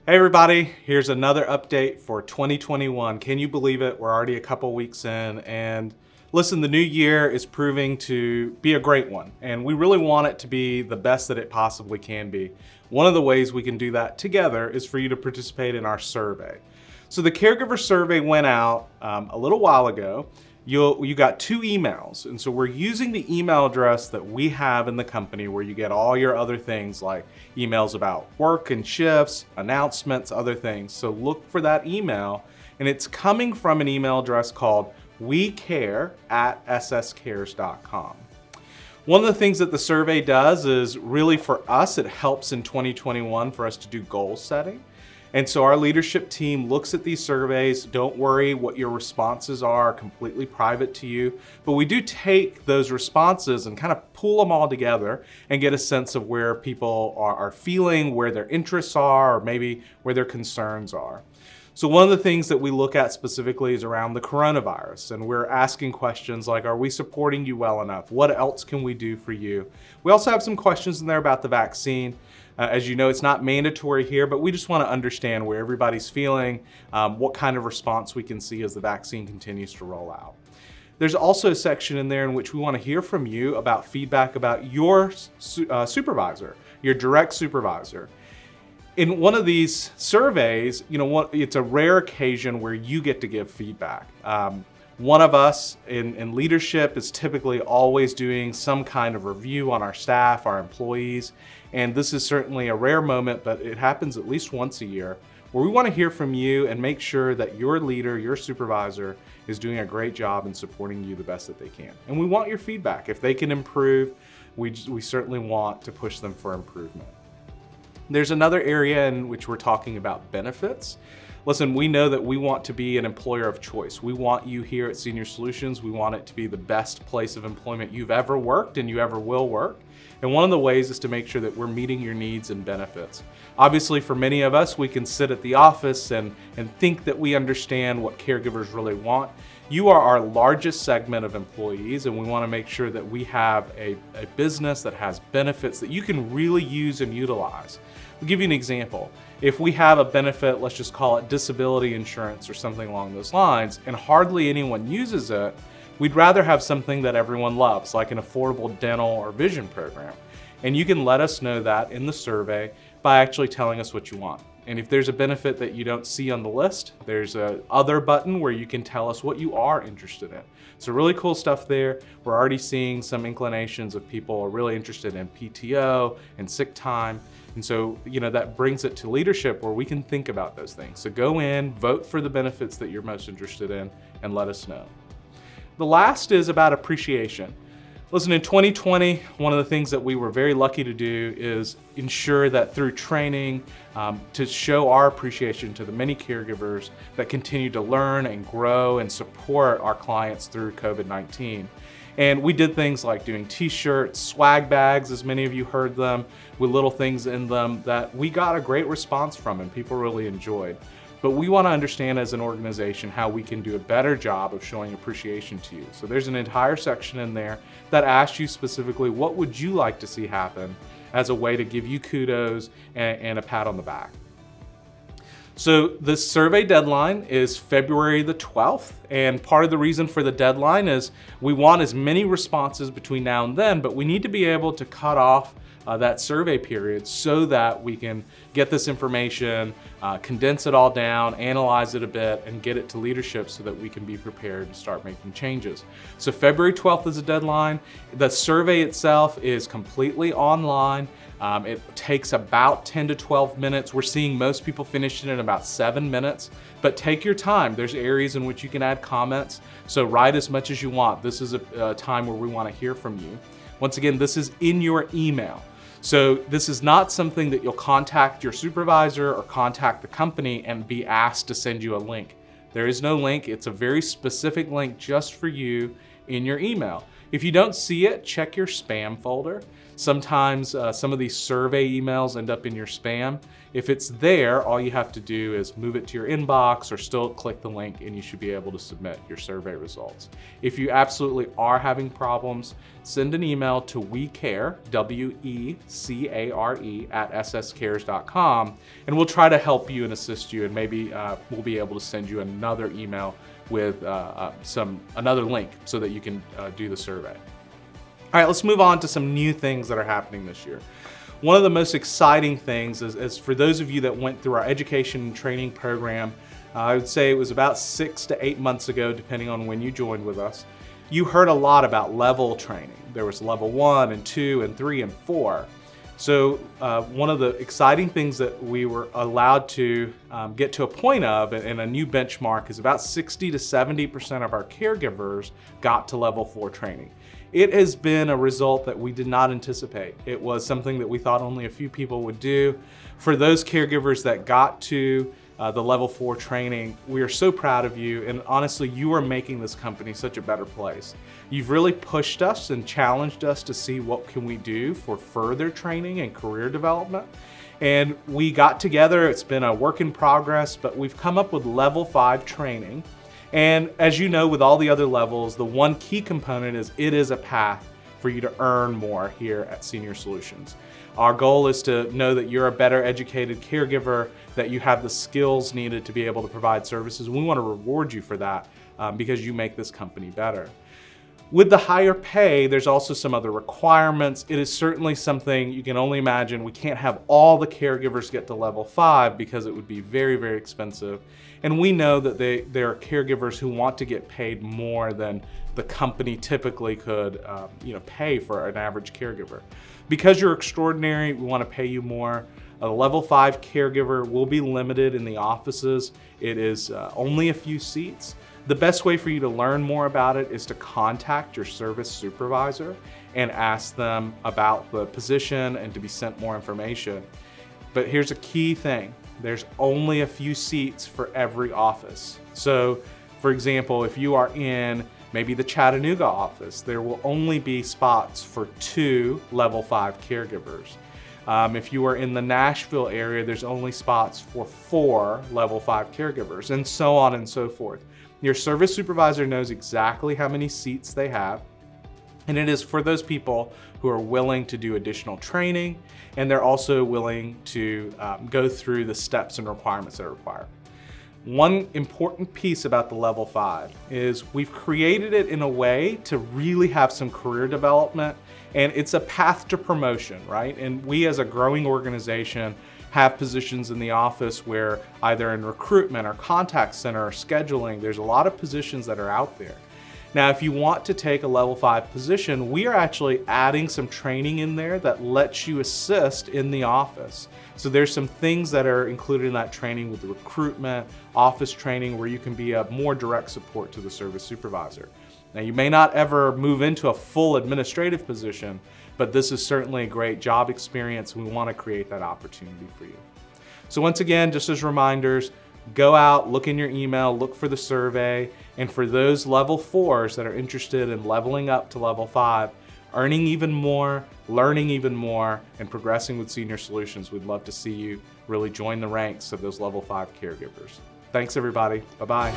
Hey everybody, here's another update for 2021. Can you believe it? We're already a couple weeks in, and listen, the new year is proving to be a great one, and we really want it to be the best that it possibly can be. One of the ways we can do that together is for you to participate in our survey. So the Caregiver Survey went out a little while ago. You got 2 emails, and so we're using the email address that we have in the company where you get all your other things like emails about work and shifts, announcements, other things. So look for that email, and it's coming from an email address called wecare@sscares.com. One of the things that the survey does is really for us, it helps in 2021 for us to do goal setting. And so our leadership team looks at these surveys. Don't worry what your responses are, completely private to you. But we do take those responses and kind of pull them all together and get a sense of where people are feeling, where their interests are, or maybe where their concerns are. So one of the things that we look at specifically is around the coronavirus, and we're asking questions like, are we supporting you well enough? What else can we do for you? We also have some questions in there about the vaccine. As you know, it's not mandatory here, but we just want to understand where everybody's feeling, what kind of response we can see as the vaccine continues to roll out. There's also a section in there in which we want to hear from you about feedback about your supervisor, your direct supervisor. In one of these surveys, it's a rare occasion where you get to give feedback. One of us in leadership is typically always doing some kind of review on our staff, our employees, and this is certainly a rare moment, but it happens at least once a year, where we want to hear from you and make sure that your leader, your supervisor, is doing a great job in supporting you the best that they can. And we want your feedback. If they can improve, we certainly want to push them for improvement. There's another area in which we're talking about benefits. Listen, we know that we want to be an employer of choice. We want you here at Senior Solutions. We want it to be the best place of employment you've ever worked and you ever will work. And one of the ways is to make sure that we're meeting your needs and benefits. Obviously, for many of us, we can sit at the office and think that we understand what caregivers really want. You are our largest segment of employees, and we want to make sure that we have a business that has benefits that you can really use and utilize. I'll give you an example. If we have a benefit, let's just call it disability insurance or something along those lines, and hardly anyone uses it, we'd rather have something that everyone loves, like an affordable dental or vision program. And you can let us know that in the survey by actually telling us what you want. And if there's a benefit that you don't see on the list, there's a other button where you can tell us what you are interested in. So really cool stuff there. We're already seeing some inclinations of people are really interested in PTO and sick time. And so, that brings it to leadership where we can think about those things. So go in, vote for the benefits that you're most interested in, and let us know. The last is about appreciation. Listen, in 2020, one of the things that we were very lucky to do is ensure that through training, to show our appreciation to the many caregivers that continue to learn and grow and support our clients through COVID-19. And we did things like doing t-shirts, swag bags, as many of you heard them, with little things in them that we got a great response from and people really enjoyed. But we want to understand as an organization how we can do a better job of showing appreciation to you. So there's an entire section in there that asks you specifically, what would you like to see happen as a way to give you kudos and a pat on the back. So this survey deadline is February the 12th, and part of the reason for the deadline is we want as many responses between now and then, but we need to be able to cut off that survey period so that we can get this information, condense it all down, analyze it a bit, and get it to leadership so that we can be prepared to start making changes. So February 12th is a deadline. The survey itself is completely online. It takes about 10 to 12 minutes. We're seeing most people finish it in about 7 minutes, but take your time. There's areas in which you can add comments, so write as much as you want. This is a time where we want to hear from you. Once again, this is in your email. So this is not something that you'll contact your supervisor or contact the company and be asked to send you a link. There is no link. It's a very specific link just for you, in your email. If you don't see it, check your spam folder. Sometimes some of these survey emails end up in your spam. If it's there, all you have to do is move it to your inbox or still click the link and you should be able to submit your survey results. If you absolutely are having problems, send an email to WeCare, WECARE @sscares.com, and we'll try to help you and assist you, and maybe we'll be able to send you another email with another link so that you can do the survey. All right, let's move on to some new things that are happening this year. One of the most exciting things is for those of you that went through our education and training program, I would say it was about 6 to 8 months ago, depending on when you joined with us, you heard a lot about level training. There was level 1 and 2 and 3 and 4. So one of the exciting things that we were allowed to get to a point of, and a new benchmark, is about 60 to 70% of our caregivers got to level 4 training. It has been a result that we did not anticipate. It was something that we thought only a few people would do. For those caregivers that got to the level 4 training, we are so proud of you, and honestly, you are making this company such a better place. You've really pushed us and challenged us to see what can we do for further training and career development. And we got together, it's been a work in progress, but we've come up with level 5 training. And as you know, with all the other levels, the one key component is it is a path for you to earn more here at Senior Solutions. Our goal is to know that you're a better educated caregiver, that you have the skills needed to be able to provide services. We want to reward you for that because you make this company better. With the higher pay, there's also some other requirements. It is certainly something you can only imagine. We can't have all the caregivers get to level 5 because it would be very, very expensive. And we know that there are caregivers who want to get paid more than the company typically could pay for an average caregiver. Because you're extraordinary, we want to pay you more. A level 5 caregiver will be limited in the offices. It is only a few seats. The best way for you to learn more about it is to contact your service supervisor and ask them about the position and to be sent more information. But here's a key thing. There's only a few seats for every office. So, for example, if you are in maybe the Chattanooga office, there will only be spots for 2 level 5 caregivers. If you are in the Nashville area, there's only spots for 4 level 5 caregivers, and so on and so forth. Your service supervisor knows exactly how many seats they have, and it is for those people who are willing to do additional training, and they're also willing to go through the steps and requirements that are required. One important piece about the level 5 is we've created it in a way to really have some career development, and it's a path to promotion, right? And we as a growing organization have positions in the office where either in recruitment or contact center or scheduling, there's a lot of positions that are out there. Now, if you want to take a level 5 position, we are actually adding some training in there that lets you assist in the office. So there's some things that are included in that training with the recruitment, office training, where you can be a more direct support to the service supervisor. Now, you may not ever move into a full administrative position, but this is certainly a great job experience. We want to create that opportunity for you. So once again, just as reminders, go out, look in your email, look for the survey, and for those level 4s that are interested in leveling up to level 5, earning even more, learning even more, and progressing with Senior Solutions, we'd love to see you really join the ranks of those level 5 caregivers. Thanks everybody, bye-bye.